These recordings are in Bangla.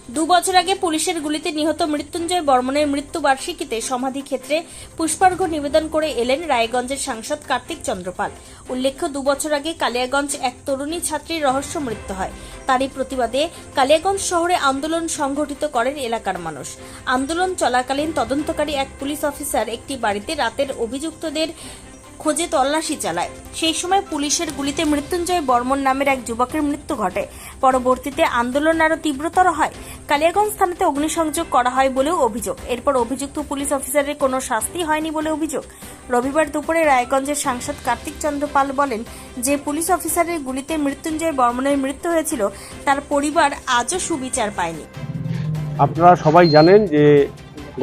2 বছর আগে পুলিশের গুলিতে নিহত মৃত্যুঞ্জয় বর্মনের মৃত্যুবার্ষিকীতে সমাধি ক্ষেত্রে পুষ্পার্ঘ্য নিবেদন করে এলেন রায়গঞ্জের সাংসদ কার্তিক চন্দ্র পাল। উল্লেখ্য 2 বছর আগে কালিয়াগঞ্জ এক তরুণী ছাত্রীর রহস্য মৃত্যু হয়। তারই প্রতিবাদে কালিয়াগঞ্জ শহরে আন্দোলন সংগঠিত করেন এলাকার মানুষ। আন্দোলন চলাকালীন তদন্তকারী এক পুলিশ অফিসার একটি বাড়িতে রাতের অভিযুক্তদের খোঁজে তল্লাশি চালায়। সেই সময় পুলিশের গুলিতে মৃত্যুঞ্জয় বর্মন নামের এক যুবকের মৃত্যু ঘটে। পরবর্তীতে আন্দোলন আরো তীব্রতর হয়। কালিয়াগঞ্জ থানাতে অগ্নিসংযোগ করা হয় বলেও অভিযোগ। এরপর অভিযুক্ত পুলিশ অফিসারের কোনো শাস্তি হয়নি বলে অভিযোগ। রবিবার দুপুরে রায়গঞ্জের সাংসদ কার্তিক চন্দ্র পাল বলেন যে পুলিশ অফিসারের গুলিতে মৃত্যুঞ্জয় বর্মনের মৃত্যু হয়েছিল তার পরিবার আজও সুবিচার পায়নি। আপনারা সবাই জানেন যে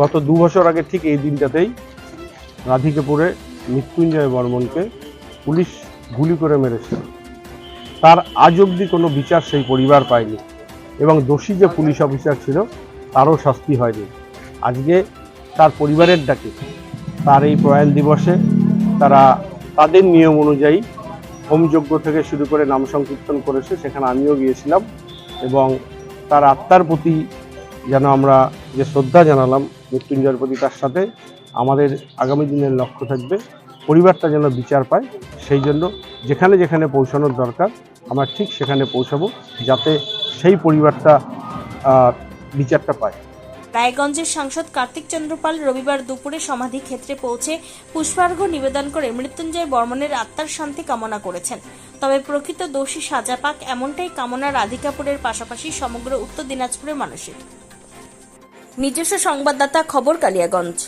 গত 2 বছর আগে ঠিক এই দিনটাতেই রাধিকাপুরে মৃত্যুঞ্জয় বর্মনকে পুলিশ গুলি করে মেরেছে। তার আজ অবধি কোনো বিচার সেই পরিবার পায়নি এবং দোষী যে পুলিশ অফিসার ছিল তারও শাস্তি হয়নি। আজকে তার পরিবারের ডাকে তার এই প্রয়াণ দিবসে তারা তাদের নিয়ম অনুযায়ী হোমযজ্ঞ থেকে শুরু করে নাম সংকীর্তন করেছে, সেখানে আমিও গিয়েছিলাম এবং তার আত্মার প্রতি যেন আমরা যে শ্রদ্ধা জানালাম মৃত্যুঞ্জয়ের প্রতি, তার সাথে আমাদের আগামী দিনের লক্ষ্য থাকবে পরিবারটা যেন বিচার পায়। সেই জন্য যেখানে যেখানে পৌঁছানোর দরকার আমরা ঠিক সেখানে পৌঁছাবো, যাতে সেই পরিবারটা বিচারটা পায়। রায়গঞ্জের সাংসদ কার্তিক চন্দ্র পাল রবিবার দুপুরে সমাধি ক্ষেত্রে পৌঁছে পুষ্পার্ঘ্য নিবেদন করে মৃত্যুঞ্জয় বর্মনের আত্মার শান্তি কামনা করেছেন। তবে প্রকৃত দোষী সাজা পাক এমনটাই কামনা রাধিকাপুরের পাশাপাশি সমগ্র উত্তর দিনাজপুরের মানুষের। নিজস্ব সংবাদদাতা খবর কালিয়াগঞ্জ।